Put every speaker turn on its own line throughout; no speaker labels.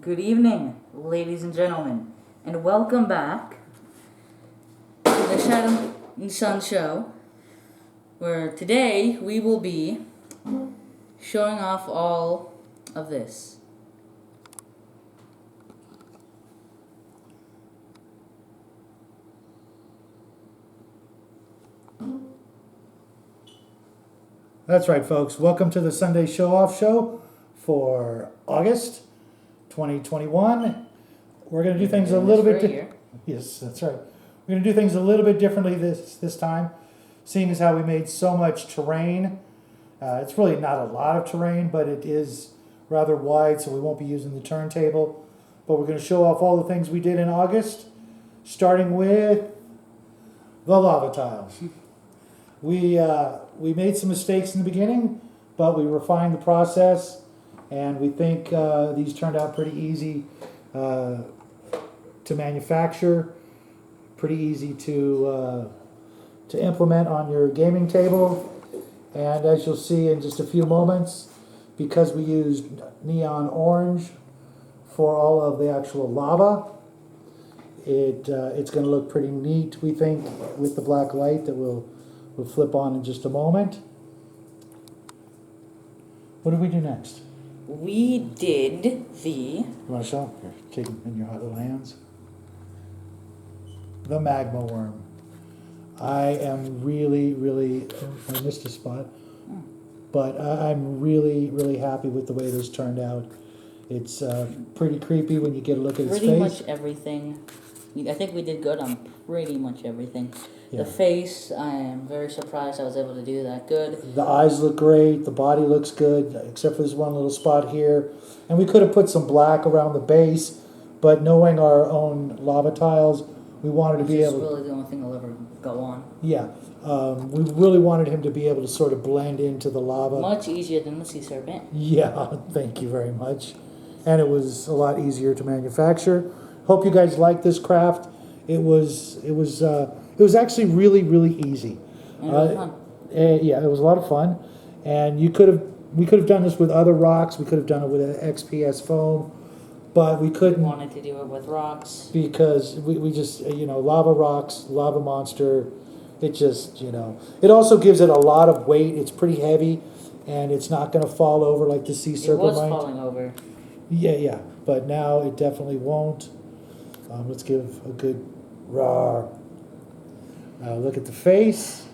Good evening, ladies and gentlemen, and welcome back to the Shadow and Sun Show, where today we will be showing off all of this.
That's right, folks. Welcome to the Sunday Show-Off Show for August 2021. We're going to do things a little bit different. Yes, that's right. We're going to do things a little bit differently this time, seeing as how we made so much terrain. It's really not a lot of terrain, but it is rather wide, so we won't be using the turntable. But we're going to show off all the things we did in August, starting with the lava tiles. We made some mistakes in the beginning, but we refined the process, and we think these turned out pretty easy to manufacture, pretty easy to implement on your gaming table. And as you'll see in just a few moments, because we used neon orange for all of the actual lava, it's going to look pretty neat, we think, with the black light that we'll flip on in just a moment. What did we do next?
We did the...
You want to show? Here, take them in your hot little hands. The Magma Worm. I am really, I missed a spot, but I'm really happy with the way this turned out. It's pretty creepy when you get a look at his face.
Pretty much everything. I think we did good on pretty much everything.
Yeah.
The face, I am very surprised I was able to do that good.
The eyes look great. The body looks good, except for this one little spot here. And we could have put some black around the base, but knowing our own lava tiles, we wanted to be able...
That's really the only thing that'll ever go on.
Yeah. We really wanted him to be able to sort of blend into the lava.
Much easier than the sea serpent.
Yeah, thank you very much. And it was a lot easier to manufacture. Hope you guys like this craft. It was actually really easy.
And it was fun.
Yeah, it was a lot of fun. And we could have done this with other rocks. We could have done it with an XPS foam, but we couldn't.
We wanted to do it with rocks
Because we just, lava rocks, lava monster. It just, it also gives it a lot of weight. It's pretty heavy, and it's not going to fall over like the sea serpent might.
It was falling over.
Yeah, but now it definitely won't. Let's give a good roar. Look at the face.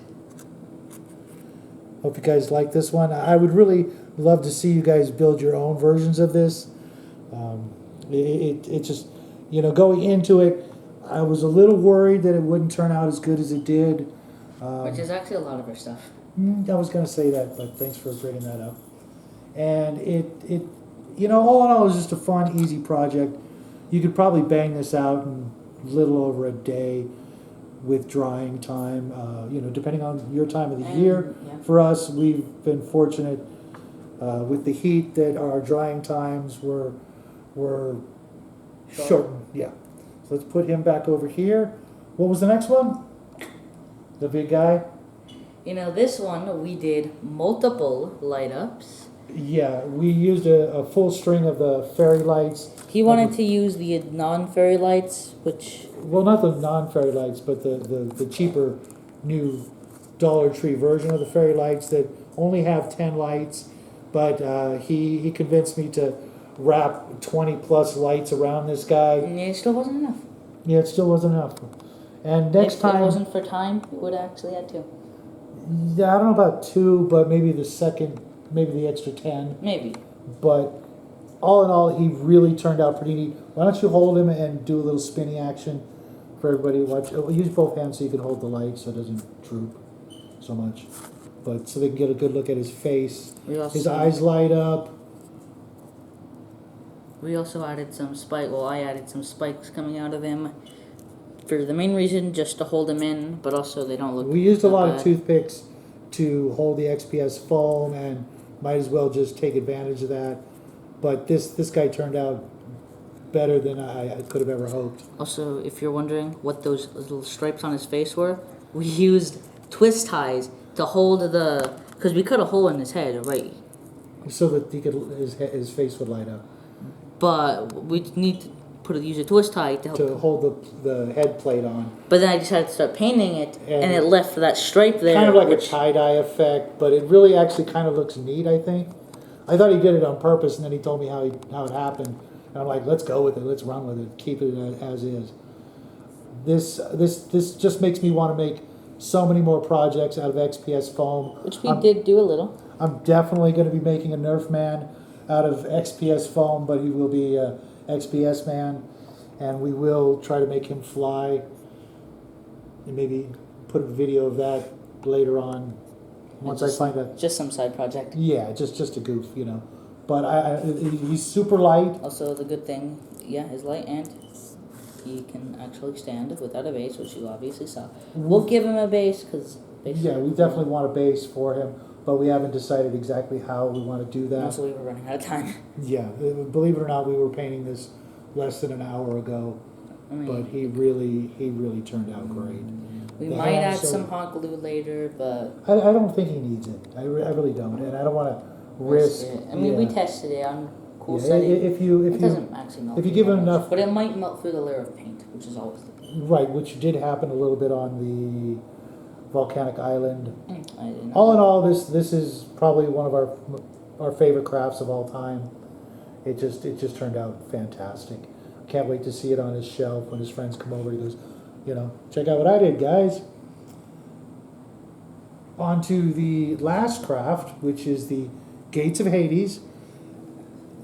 Hope you guys like this one. I would really love to see you guys build your own versions of this. It just, going into it, I was a little worried that it wouldn't turn out as good as it did.
Which is actually a lot of our stuff.
I was going to say that, but thanks for bringing that up. And it all in all, it was just a fun, easy project. You could probably bang this out in a little over a day with drying time, depending on your time of the year.
Yeah.
For us, we've been fortunate with the heat that our drying times were shortened. Yeah. So let's put him back over here. What was the next one? The big guy?
This one we did multiple light ups.
Yeah, we used a full string of the fairy lights.
He wanted to use the non-fairy lights, which...
Well, not the non-fairy lights, but the cheaper new Dollar Tree version of the fairy lights that only have 10 lights. But he convinced me to wrap 20 plus lights around this guy.
And it still wasn't enough.
Yeah, it still wasn't enough. And next time...
If it wasn't for time, it would actually had 2.
Yeah, I don't know about 2, but maybe the second, maybe the extra 10.
Maybe.
But all in all, he really turned out pretty neat. Why don't you hold him and do a little spinning action for everybody to watch? Use both hands so you can hold the light so it doesn't droop so much. But so they can get a good look at his face. His eyes light up.
We also added some I added some spikes coming out of him for the main reason, just to hold him in, but also they don't look...
We used a lot
bad.
of toothpicks to hold the XPS foam, and might as well just take advantage of that. But this guy turned out better than I could have ever hoped.
Also, if you're wondering what those little stripes on his face were, we used twist ties to hold the... Because we cut a hole in his head, right?
So that he could his face would light up.
but we need to use a twist tie to help.
To hold the head plate on.
But then I decided to start painting it, and it left that stripe there.
Kind of like a tie-dye effect, but it really actually kind of looks neat, I think. I thought he did it on purpose, and then he told me how it happened. And I'm like, let's go with it, let's run with it, keep it as is. This just makes me want to make so many more projects out of XPS foam.
Which we did do a little.
I'm definitely going to be making a Nerf man out of XPS foam, but he will be a XPS man, and we will try to make him fly, and maybe put a video of that later on once I find that.
Just some side project.
Yeah, just a goof, you know. But he's super light.
Also, the good thing, yeah, is light, and he can actually stand without a base, which you obviously saw. We'll give him a base because.
Yeah, we definitely want a base for him, but we haven't decided exactly how we want to do that.
Also, we were running out of time.
Yeah, believe it or not, we were painting this less than an hour ago, but he really turned out great.
We might add some hot glue later, but
I don't think he needs it. I really don't, and I don't want to risk.
I mean, we tested it on cool setting.
If you
doesn't actually melt.
If you give him enough,
but it might melt through the layer of paint, which is always the case.
Right, which did happen a little bit on the volcanic island.
I didn't know.
All in all, this is probably one of our favorite crafts of all time. It just turned out fantastic. Can't wait to see it on his shelf when his friends come over. He goes, you know, check out what I did, guys. On to the last craft, which is the Gates of Hades.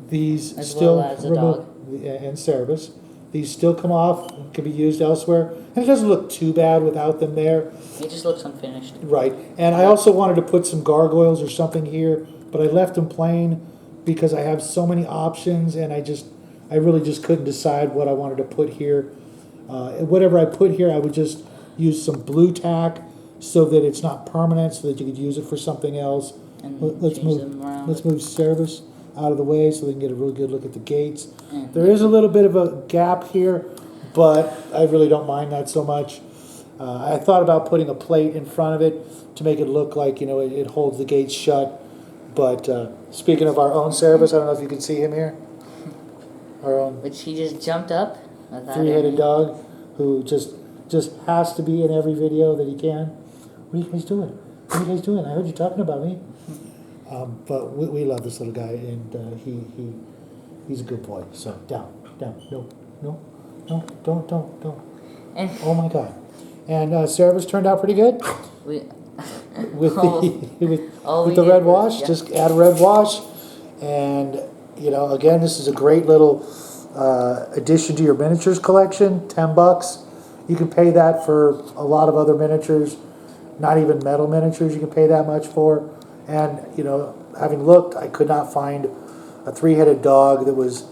These
As
still
well as a dog.
and Cerberus. These still come off and can be used elsewhere. And it doesn't look too bad without them there.
It just looks unfinished.
Right. And I also wanted to put some gargoyles or something here, but I left them plain because I have so many options, and I really just couldn't decide what I wanted to put here. Whatever I put here, I would just use some blue tack so that it's not permanent, so that you could use it for something else.
And
Let's
change them around.
move Cerberus out of the way so they can get a really good look at the gates.
And
There is a little bit of a gap here, but I really don't mind that so much. I thought about putting a plate in front of it to make it look like, you know, it holds the gates shut. But speaking of our own Cerberus, I don't know if you can see him here. Our own
Which he just jumped up.
three-headed dog who just has to be in every video that he can. What are you guys doing? What are you guys doing? I heard you talking about me. But we love this little guy, and he's a good boy. So down, no, don't.
And
Oh my God! And Cerberus turned out pretty good
we
with
all
with
we
the
did
red
was-
wash.
yeah.
Just add a red wash, and you know, again, this is a great little addition to your miniatures collection. $10. You can pay that for a lot of other miniatures, not even metal miniatures. You can pay that much for. And you know, having looked, I could not find a three-headed dog that was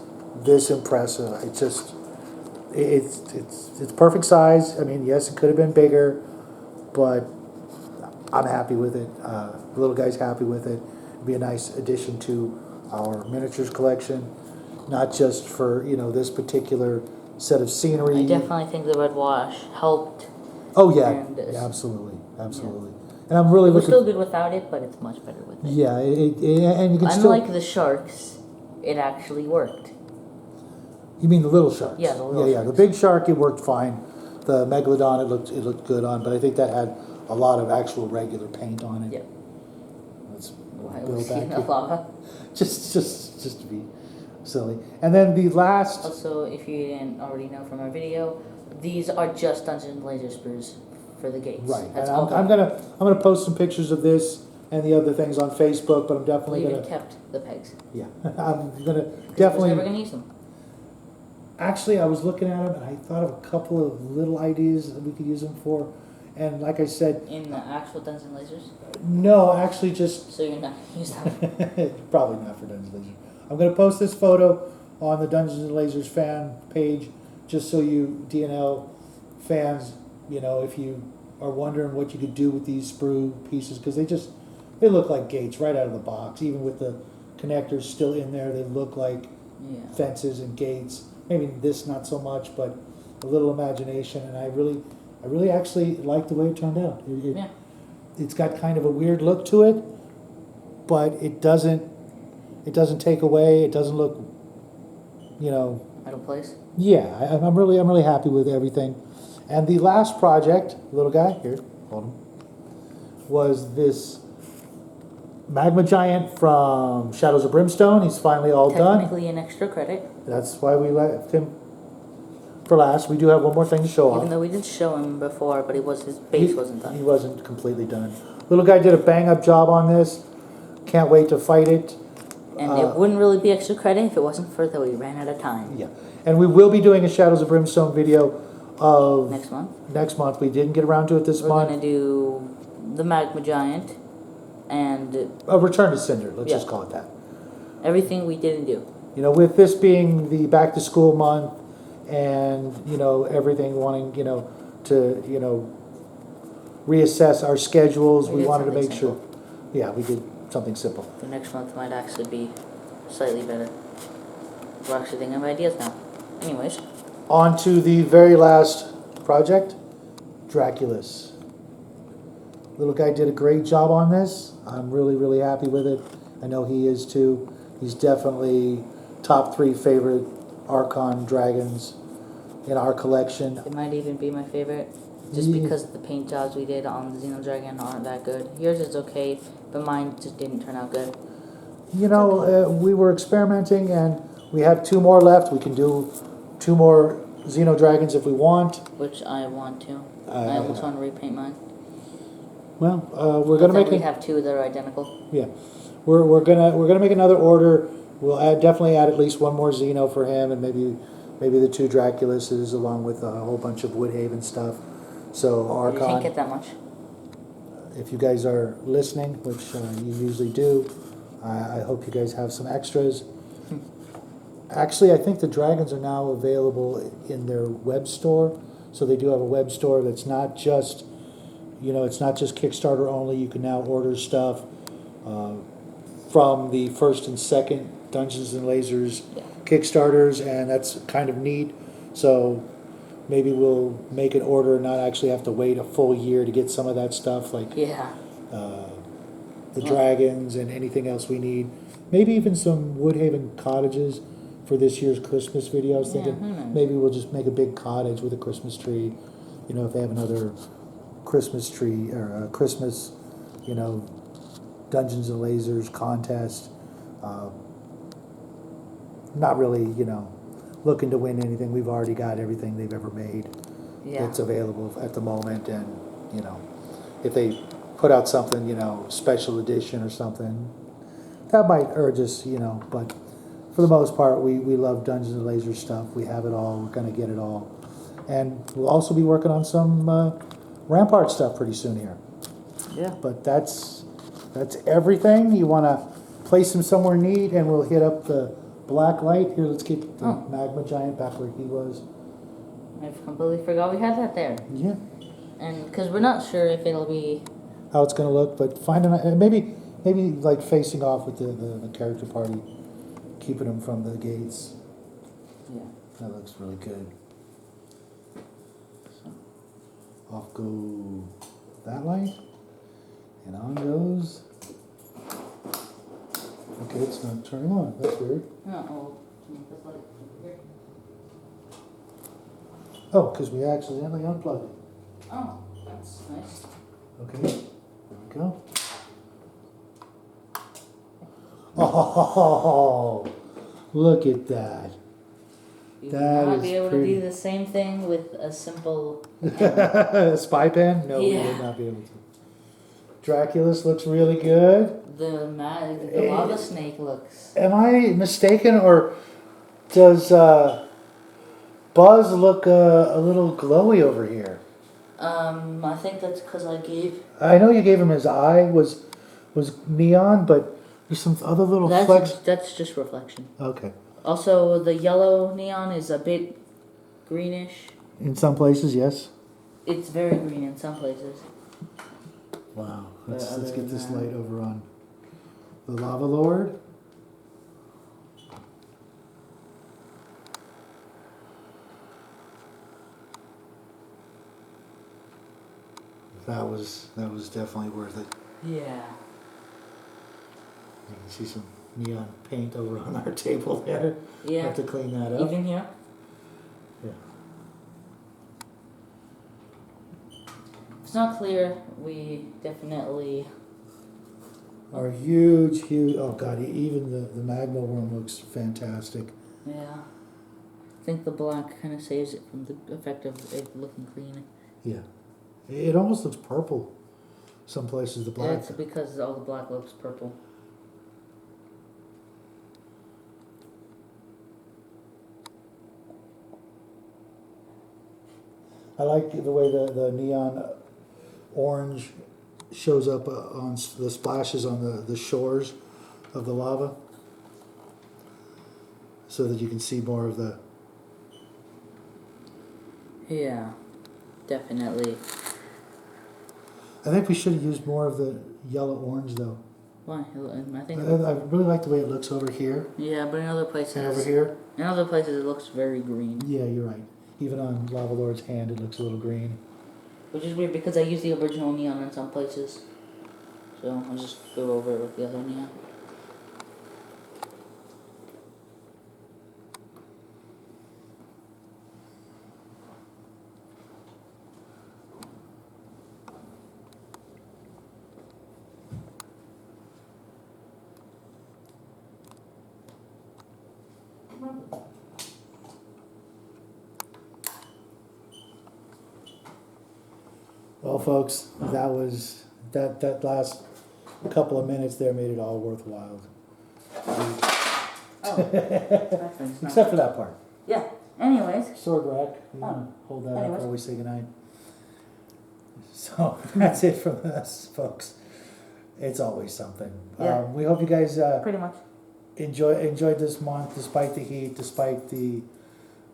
this impressive. It's perfect size. I mean, yes, it could have been bigger, but I'm happy with it. The little guy's happy with it. It'd be a nice addition to our miniatures collection, not just for, you know, this particular set of scenery.
I definitely think the red wash helped.
Oh yeah,
And,
yeah, absolutely. And I'm really
It was
looking.
still good without it, but it's much better with it.
Yeah, and you can
Unlike the sharks, it actually worked.
You mean the little sharks?
Yeah, the little
The big shark, it worked fine. The megalodon, it looked good on, but I think that had a lot of actual regular paint on it.
Yeah.
Let's
Why
build
was he in
back
the
here.
lava?
Just to be silly. And then the last.
Also, if you didn't already know from our video, these are just Dungeons and Laser sprues for the gates.
Right,
That's
and
all.
I'm gonna post some pictures of this and the other things on Facebook, but I'm definitely
We even
gonna.
kept the pegs.
Yeah, I'm gonna
I was
definitely.
never gonna use them.
Actually, I was looking at them and I thought of a couple of little ideas that we could use them for, and like I said,
In the actual Dungeons and Lasers,
no, actually just
so you're not gonna use them.
probably not for Dungeons and Lasers. I'm going to post this photo on the Dungeons and Lasers fan page, just so you DNL fans, you know, if you are wondering what you could do with these sprue pieces, because they look like gates right out of the box. Even with the connectors still in there, they look like
Yeah.
fences and gates. Maybe this not so much, but a little imagination, and I really actually like the way it turned out.
Yeah.
It's got kind of a weird look to it, but it doesn't take away. It doesn't look you know,
Metal place.
yeah, I'm really happy with everything. And the last project, little guy, here, hold him, was this Magma Giant from Shadows of Brimstone. He's finally all done.
Technically an extra credit,
That's why we left him for last. We do have one more thing to show off.
even though we did show him before, but his base wasn't
He
done.
wasn't completely done. Little guy did a bang up job on this. Can't wait to fight it.
And it wouldn't really be extra credit if it wasn't for that we ran out of time.
Yeah. And we will be doing a Shadows of Brimstone video of
Next month,
next month. We didn't get around to it this
we're
month.
gonna do the Magma Giant and
A Return to Cinder, let's
Yeah.
just call it that.
everything we didn't do.
You know, with this being the back to school month and, you know, everything wanting, you know, to, you know, reassess our schedules,
We
we
did
wanted to
something
make sure. Yeah, we did something simple.
The next month might actually be slightly better. We're actually thinking of ideas now. Anyways,
On to the very last project, Dracula's. Little guy did a great job on this. I'm really happy with it. I know he is too. He's definitely top 3 favorite Archon dragons in our collection.
it might even be my favorite. Just
Yeah.
because the paint jobs we did on the Xenodragon aren't that good. Yours is okay, but mine just didn't turn out good.
You know, we were experimenting and we have 2 more left. We can do 2 more Xeno Dragons if we want.
Which I want to. I almost want to repaint mine.
Well, we're gonna
Then
make
we
it.
have 2 that are identical.
Yeah, we're gonna make another order. We'll definitely add at least 1 more Xeno for him, and maybe the 2 Draculuses along with a whole bunch of Woodhaven stuff. So
You can't
Archon,
get that much.
if you guys are listening, which you usually do, I hope you guys have some extras. Actually, I think the dragons are now available in their web store. So they do have a web store that's not just, you know, it's not just Kickstarter only. You can now order stuff from the first and second Dungeons and Lasers
Yeah.
Kickstarters, and that's kind of neat. So maybe we'll make an order and not actually have to wait a full year to get some of that stuff, like
Yeah.
the dragons and anything else we need. Maybe even some Woodhaven cottages for this year's Christmas video. I was
Yeah,
thinking
who knows?
maybe we'll just make a big cottage with a Christmas tree. You know, if they have another Christmas tree or a Christmas, you know, Dungeons and Lasers contest. Not really, you know, looking to win anything. We've already got everything they've ever made.
Yeah.
That's available at the moment, and you know, if they put out something, you know, special edition or something, that might urge us, you know, but for the most part, we love Dungeons and Lasers stuff. We have it all. We're gonna get it all, and we'll also be working on some Rampart stuff pretty soon here.
Yeah.
But that's everything. You want to place him somewhere neat, and we'll hit up the black light here. Let's keep the Magma Giant back where he was.
I've completely forgot we had that there.
Yeah.
And because we're not sure if it'll be.
How it's gonna look, but maybe like facing off with the character party, keeping them from the gates.
Yeah.
That looks really good. So, off go that light, and on goes. Okay, it's not turning on. That's weird.
Oh,
Oh, because we accidentally unplugged it.
oh, that's nice.
Okay, there we go. Oh, look at that.
You
That
would not
is
be able
pretty.
to do the same thing with a simple.
A spy pen? No, we
Yeah.
would not be able to. Dracula's looks really good.
The lava snake looks.
Am I mistaken, or does Buzz look a little glowy over here?
I think that's because I gave.
I know you gave him his eye was neon, but there's some other little flecks.
That's just reflection.
Okay.
Also, the yellow neon is a bit greenish.
In some places, yes.
It's very green in some places.
Wow.
But
Let's
other
get this
than that-
light over on the Lava Lord. That was definitely worth it.
Yeah.
You can see some neon paint over on our table there.
Yeah.
Have to clean that up.
Even here?
Yeah.
If it's not clear, we definitely...
Our huge, oh god, even the Magma Worm looks fantastic.
Yeah. I think the black kind of saves it from the effect of it looking clean.
Yeah. It almost looks purple. Some places the black.
That's because all the black looks purple.
I like the way the neon orange shows up on the splashes on the shores of the lava, so that you can see more of the...
Yeah, definitely.
I think we should have used more of the yellow-orange though.
Why? I think...
I really like the way it looks over here
Yeah, but in other places...
and over here.
In other places it looks very green.
Yeah, you're right. Even on Lava Lord's hand it looks a little green.
Which is weird because I use the original neon in some places. So I'll just go over it with the other neon.
Well, folks, that was that last couple of minutes there made it all worthwhile. Except for that part.
Yeah. Anyways.
Sword rack. You want to hold that up
Anyways.
while we say goodnight? So that's it from us, folks. It's always something.
Yeah.
We hope you guys
Pretty much.
enjoyed this month, despite the heat, despite the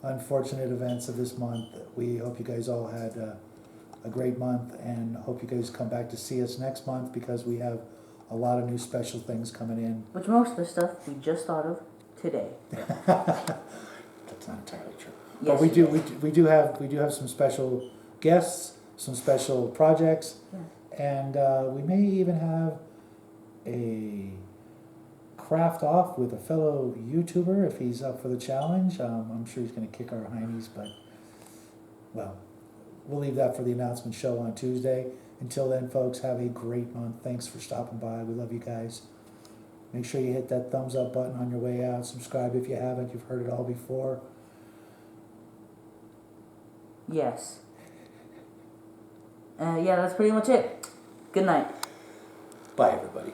unfortunate events of this month. We hope you guys all had a great month, and hope you guys come back to see us next month, because we have a lot of new special things coming in.
Which most of the stuff we just thought of today.
That's not entirely true.
Yes,
But we do have some special guests, some special projects, and we may even have a craft off with a fellow YouTuber if he's up for the challenge. I'm sure he's going to kick our heinies, but well, we'll leave that for the announcement show on Tuesday. Until then, folks, have a great month. Thanks for stopping by. We love you guys. Make sure you hit that thumbs up button on your way out. Subscribe if you haven't. You've heard it all before.
Yes. Yeah, that's pretty much it. Good night.
Bye, everybody.